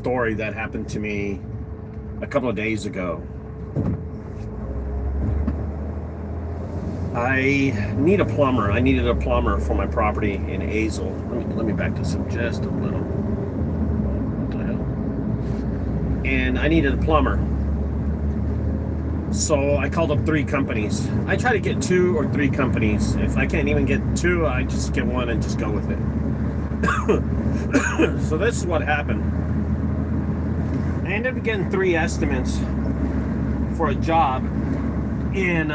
story that happened to me a couple of days ago. I need a plumber. I needed a plumber for my property in Azle. Let me back this up just a little. What the hell? And I needed a plumber. So I called up 3 companies. I try to get 2 or 3 companies. If I can't even get 2, I just get 1 and just go with it. So this is what happened. I ended up getting 3 estimates for a job in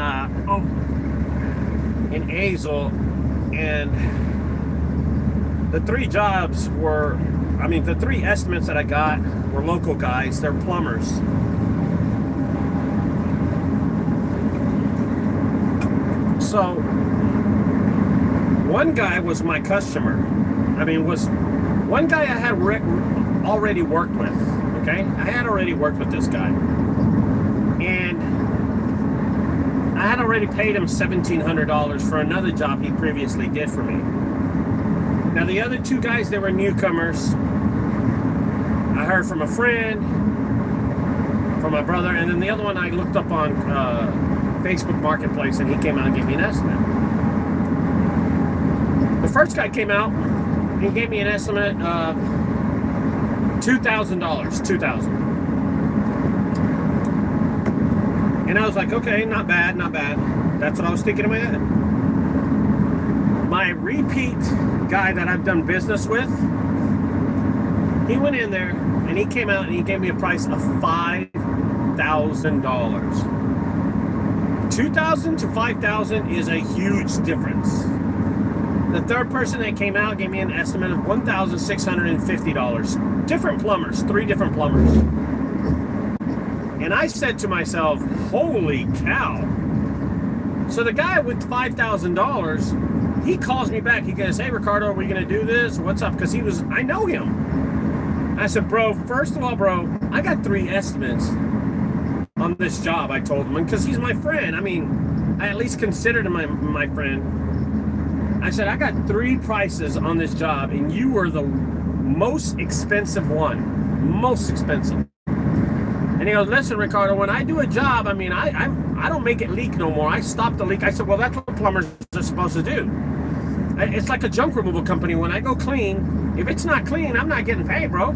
Azle, and the 3 jobs were, the 3 estimates that I got were local guys. They're plumbers. So one guy was my customer. Was one guy I had already worked with. Okay, I had already worked with this guy, and I had already paid him $1,700 for another job he previously did for me. Now the other 2 guys, they were newcomers. I heard from a friend, from my brother, and then the other one I looked up on Facebook Marketplace, and he came out and gave me an estimate. The first guy came out, he gave me an estimate of $2,000, $2,000. And I was like, okay, not bad, not bad. That's what I was thinking in my head. My repeat guy that I've done business with, he went in there and he came out and he gave me a price of $5,000. $2,000 to $5,000 is a huge difference. The third person that came out gave me an estimate of $1,650. Different plumbers, 3 different plumbers. And I said to myself, holy cow. So the guy with $5,000, he calls me back. He goes, hey, Ricardo, are we going to do this? What's up? Because I know him. I said, bro, first of all, bro, I got 3 estimates on this job, I told him. Because he's my friend. I at least considered him my friend. I said, I got 3 prices on this job, and you were the most expensive one. Most expensive. And he goes, listen, Ricardo, when I do a job, I don't make it leak no more. I stop the leak. I said, well, that's what plumbers are supposed to do. It's like a junk removal company. When I go clean, if it's not clean, I'm not getting paid, bro.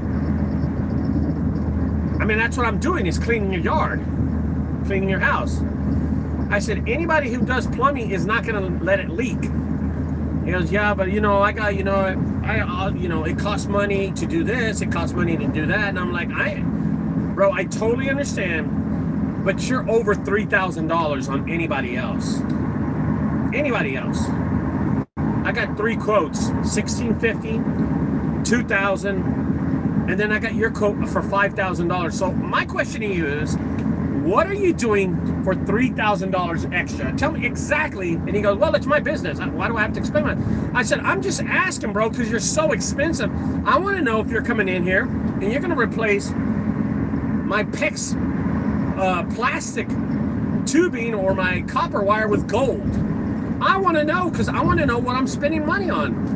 That's what I'm doing, is cleaning your yard, cleaning your house. I said, anybody who does plumbing is not going to let it leak. He goes, yeah, but it costs money to do this, it costs money to do that. And I'm like, bro, I totally understand, but you're over $3,000 on anybody else. Anybody else. I got 3 quotes, $1,650, $2,000, and then I got your quote for $5,000. So my question to you is, what are you doing for $3,000 extra? Tell me exactly. And he goes, well, it's my business. Why do I have to explain it? I said, I'm just asking, bro, because you're so expensive. I want to know if you're coming in here and you're going to replace my PICS plastic tubing or my copper wire with gold. I want to know, because I want to know what I'm spending money on.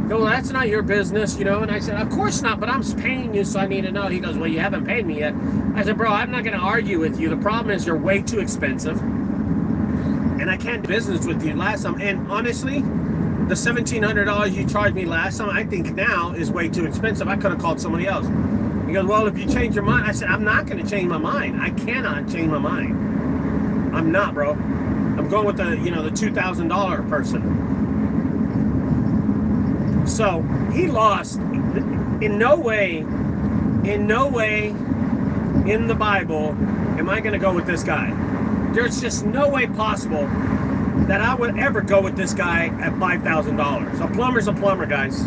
Well, that's not your business, And I said, of course not, but I'm paying you, so I need to know. He goes, well, you haven't paid me yet. I said, bro, I'm not going to argue with you. The problem is you're way too expensive, and I can't do business with you last time. And honestly, the $1,700 you charged me last time, I think now is way too expensive. I could have called somebody else. He goes, well, if you change your mind. I said, I'm not going to change my mind. I cannot change my mind. I'm not, bro. I'm going with the $2,000 person. So he lost. In no way in the Bible am I going to go with this guy. There's just no way possible that I would ever go with this guy at $5,000. A plumber's a plumber, guys.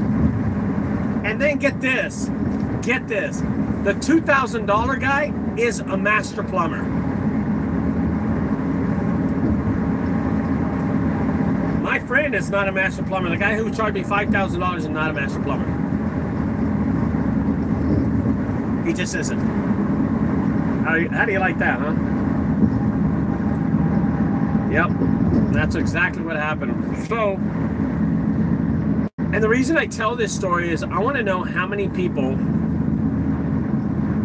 And then get this. The $2,000 guy is a master plumber. My friend is not a master plumber. The guy who charged me $5,000 is not a master plumber. He just isn't. How do you like that, huh? Yep, that's exactly what happened. So, and the reason I tell this story is I want to know how many people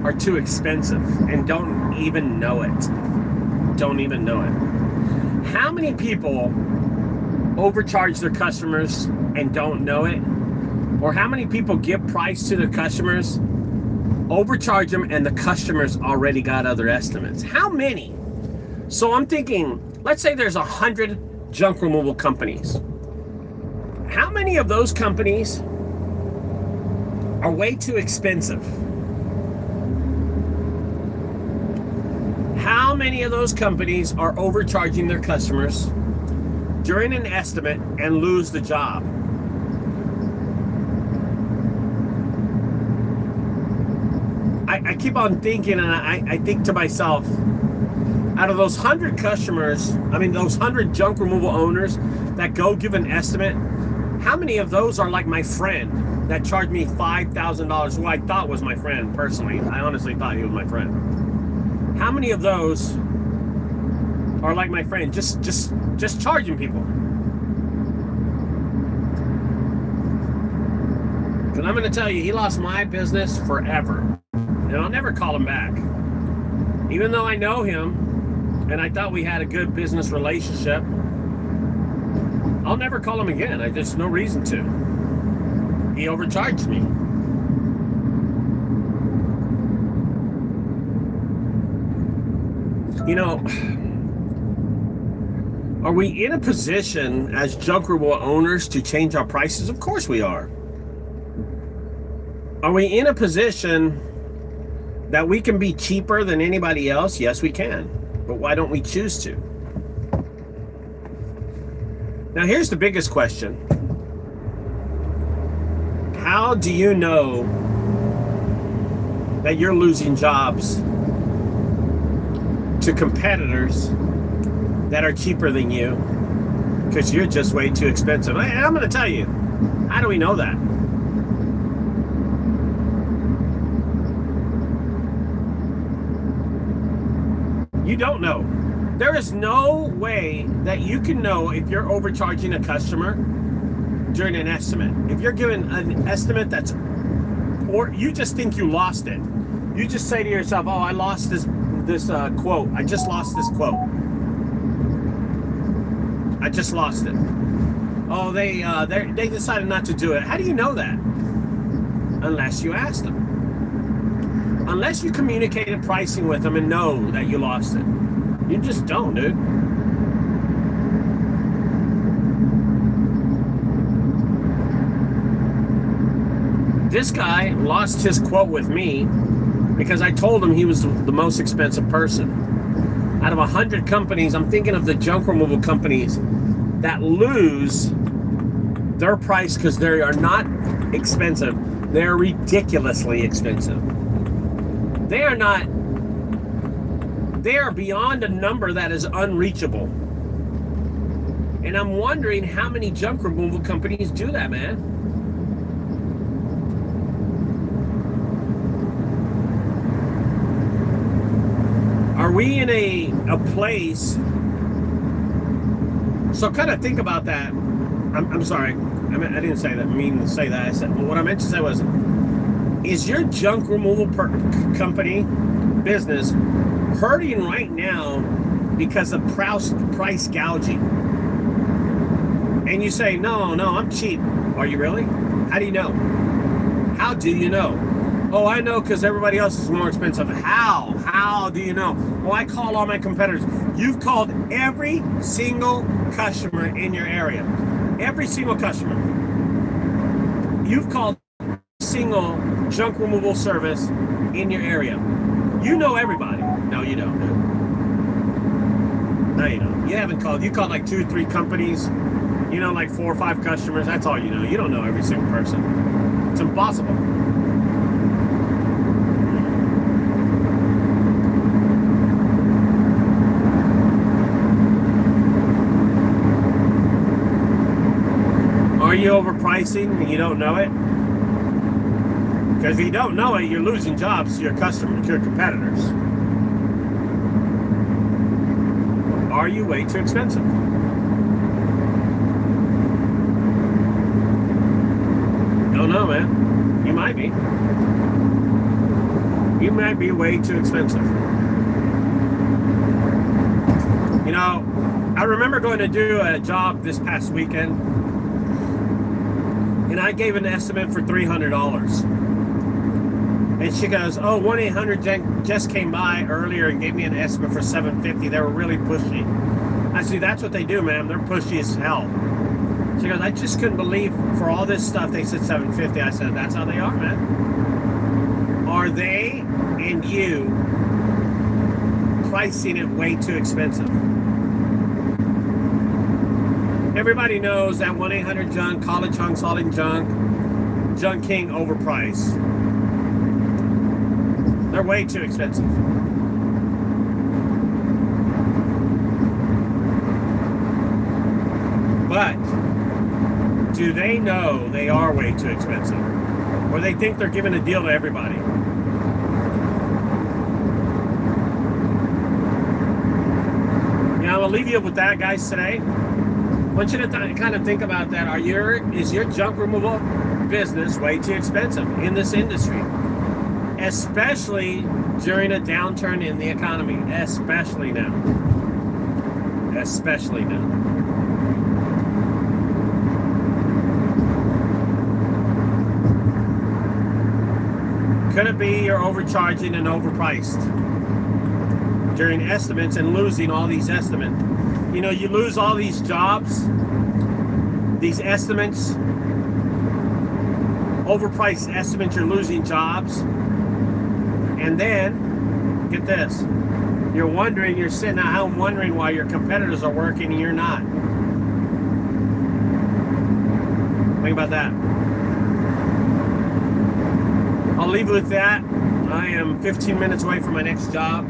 are too expensive and don't even know it. Don't even know it. How many people overcharge their customers and don't know it? Or how many people give price to their customers, overcharge them, and the customers already got other estimates? How many? So I'm thinking, let's say there's 100 junk removal companies. How many of those companies are way too expensive? How many of those companies are overcharging their customers during an estimate and lose the job? I keep on thinking, and I think to myself, out of those 100 customers, those 100 junk removal owners that go give an estimate, how many of those are like my friend that charged me $5,000, who I thought was my friend personally? I honestly thought he was my friend. How many of those are like my friend, just charging people? Because I'm going to tell you, he lost my business forever. And I'll never call him back. Even though I know him, and I thought we had a good business relationship, I'll never call him again. There's no reason to. He overcharged me. You know, are we in a position as junk removal owners to change our prices? Of course we are. Are we in a position that we can be cheaper than anybody else? Yes, we can. But why don't we choose to? Now, here's the biggest question. How do you know that you're losing jobs to competitors that are cheaper than you because you're just way too expensive? I'm going to tell you. How do we know that? You don't know. There is no way that you can know if you're overcharging a customer during an estimate. If you're giving an estimate or you just think you lost it. You just say to yourself, oh, I lost this quote. I just lost this quote. I just lost it. Oh, they decided not to do it. How do you know that? Unless you ask them. Unless you communicated pricing with them and know that you lost it. You just don't, dude. This guy lost his quote with me because I told him he was the most expensive person. Out of 100 companies, I'm thinking of the junk removal companies that lose their price because they are not expensive. They're ridiculously expensive. They are beyond a number that is unreachable. And I'm wondering how many junk removal companies do that, man. Are we in a place? So kind of think about that. I'm sorry. I didn't say that. I mean to say that. I said, well, what I meant to say was, is your junk removal company business hurting right now because of price gouging? And you say, no, I'm cheap. Are you really? How do you know? How do you know? Oh, I know because everybody else is more expensive. How? How do you know? Well, I call all my competitors. You've called every single customer in your area. Every single customer. You've called single junk removal service in your area. You know everybody. No, you don't. No, you don't. You haven't called. You called like 2 or 3 companies. You know, like 4 or 5 customers. That's all you know. You don't know every single person. It's impossible. Are you overpricing and you don't know it? Because if you don't know it, you're losing jobs to your customers, to your competitors. Are you way too expensive? Don't know, man. You might be. You might be way too expensive. You know, I remember going to do a job this past weekend, and I gave an estimate for $300. And she goes, oh, 1-800 just came by earlier and gave me an estimate for $750. They were really pushy. I said, that's what they do, ma'am. They're pushy as hell. She goes, I just couldn't believe for all this stuff they said $750. I said, that's how they are, man. Are they and you pricing it way too expensive? Everybody knows that 1-800-JUNK, College Hunks, All in Junk, Junk King overpriced. They're way too expensive. But do they know they are way too expensive? Or they think they're giving a deal to everybody? Yeah, I'm gonna leave you with that, guys, today. I want you to kind of think about that. Is your junk removal business way too expensive in this industry? Especially during a downturn in the economy. Especially now. Especially now. Could it be you're overcharging and overpriced during estimates and losing all these estimates? You know, you lose all these jobs, these estimates, overpriced estimates, you're losing jobs. And then, get this, you're sitting at home wondering why your competitors are working and you're not. Think about that. I'll leave you with that. I am 15 minutes away from my next job.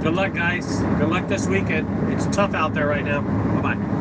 Good luck, guys. Good luck this weekend. It's tough out there right now. Bye-bye.